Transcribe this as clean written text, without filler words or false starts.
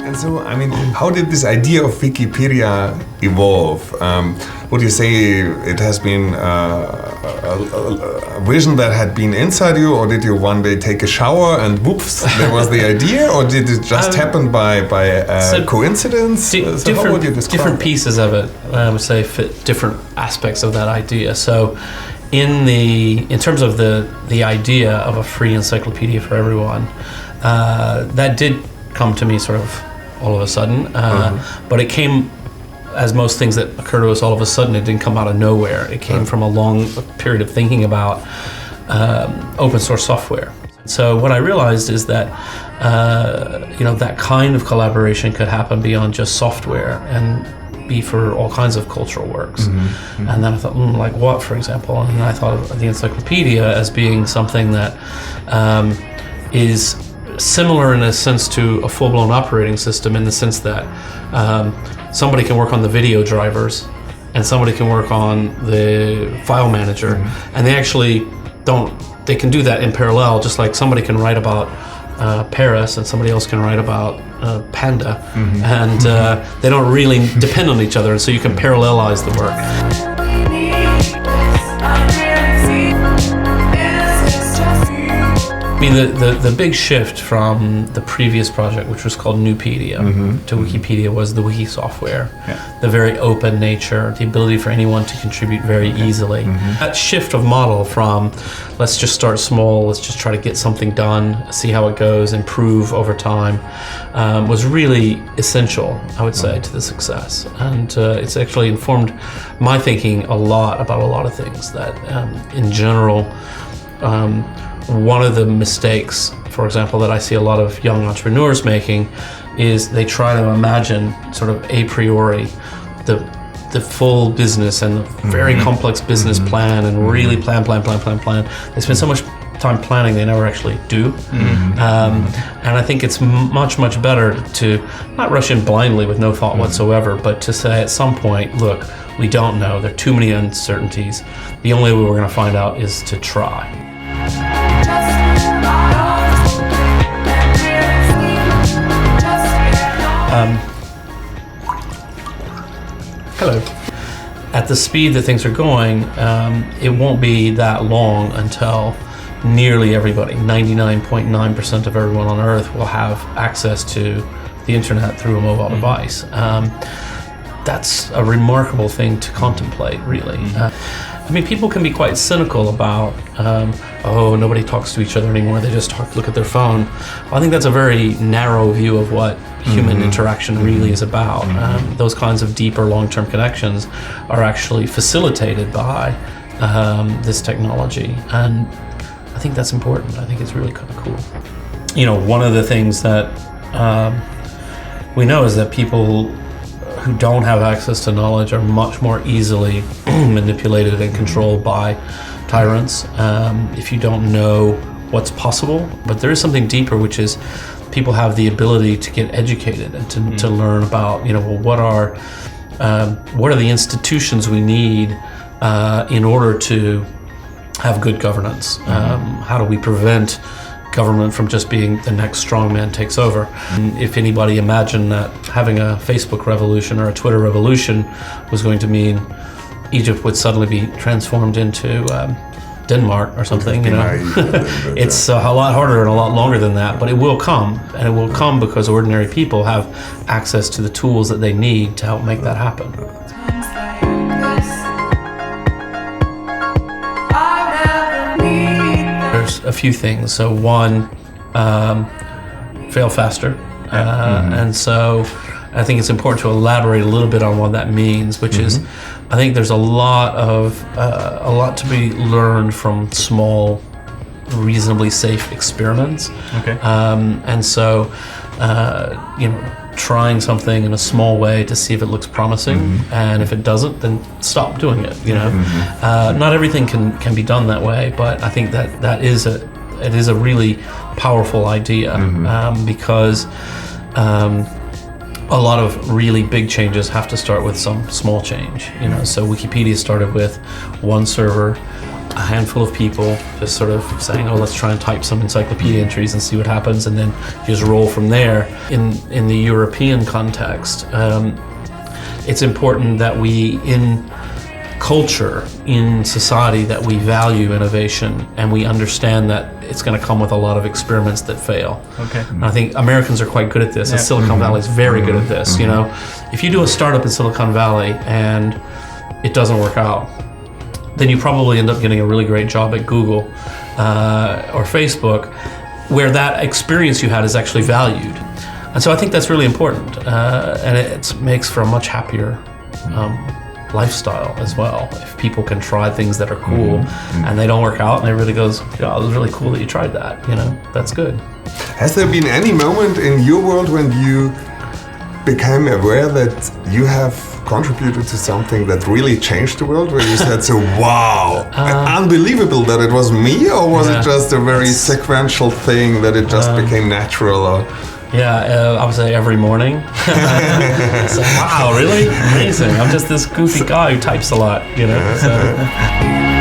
And so, I mean, how did this idea of Wikipedia evolve? Would you say it has been a vision that had been inside you, or did you one day take a shower and whoops, there was the idea, or did it just happen by coincidence? So how would you describe different pieces of it, I would say, fit different aspects of that idea. So in terms of the idea of a free encyclopedia for everyone, that did come to me sort of all of a sudden, but it came, as most things that occur to us all of a sudden, it didn't come out of nowhere. It came from a long period of thinking about open source software. So what I realized is that that kind of collaboration could happen beyond just software and be for all kinds of cultural works. And then I thought, like what, for example? And I thought of the encyclopedia as being something that is similar in a sense to a full-blown operating system, in the sense that somebody can work on the video drivers and somebody can work on the file manager, and they can do that in parallel, just like somebody can write about Paris and somebody else can write about Panda, and they don't really depend on each other, and so you can parallelize the work. I mean, the big shift from the previous project, which was called Nupedia, to Wikipedia, was the wiki software, the very open nature, the ability for anyone to contribute very easily. That shift of model from let's just start small, let's just try to get something done, see how it goes, improve over time, was really essential, I would say, to the success. And it's actually informed my thinking a lot about a lot of things that, in general, one of the mistakes, for example, that I see a lot of young entrepreneurs making is they try to imagine sort of a priori the full business and the very complex business plan and really plan. They spend so much time planning they never actually do. And I think it's much better to not rush in blindly with no thought whatsoever, but to say at some point, look, we don't know, there are too many uncertainties. The only way we're going to find out is to try. Hello. At the speed that things are going, it won't be that long until nearly everybody, 99.9% of everyone on Earth, will have access to the internet through a mobile device. That's a remarkable thing to contemplate, really. I mean, people can be quite cynical about, nobody talks to each other anymore, they just look at their phone. Well, I think that's a very narrow view of what human interaction really is about. Those kinds of deeper long-term connections are actually facilitated by this technology, and I think that's important. I think it's really kind of cool. You know, one of the things that we know is that people who don't have access to knowledge are much more easily manipulated and controlled by tyrants if you don't know what's possible. But there is something deeper, which is people have the ability to get educated and to learn about, what are the institutions we need in order to have good governance. How do we prevent government from just being the next strongman takes over? If anybody imagined that having a Facebook revolution or a Twitter revolution was going to mean Egypt would suddenly be transformed into Denmark or something, it's a lot harder and a lot longer than that, but it will come, and it will come because ordinary people have access to the tools that they need to help make that happen. There's a few things. So one, fail faster. And so I think it's important to elaborate a little bit on what that means, which is, I think there's a lot to be learned from small, reasonably safe experiments. And so, trying something in a small way to see if it looks promising, and if it doesn't, then stop doing it. Not everything can be done that way, but I think that is a really powerful idea, because a lot of really big changes have to start with some small change, you know. So Wikipedia started with one server, a handful of people just sort of saying, oh, let's try and type some encyclopedia entries and see what happens, and then you just roll from there. In the European context, it's important that we, in culture, in society, that we value innovation and we understand that it's going to come with a lot of experiments that fail. Okay. And I think Americans are quite good at this, and Silicon Valley is very good at this. You know, if you do a startup in Silicon Valley and it doesn't work out, then you probably end up getting a really great job at Google or Facebook, where that experience you had is actually valued. And so I think that's really important, and it makes for a much happier lifestyle as well. If people can try things that are cool and they don't work out, and everybody goes, "Yeah, it was really cool that you tried that." You know, that's good. Has there been any moment in your world when you became aware that you have contributed to something that really changed the world, where you said, so wow, unbelievable that it was me, or was it just a very sequential thing that it just became natural? Or Yeah, I would say every morning. It's like, wow, really? Amazing. I'm just this goofy guy who types a lot, you know. So.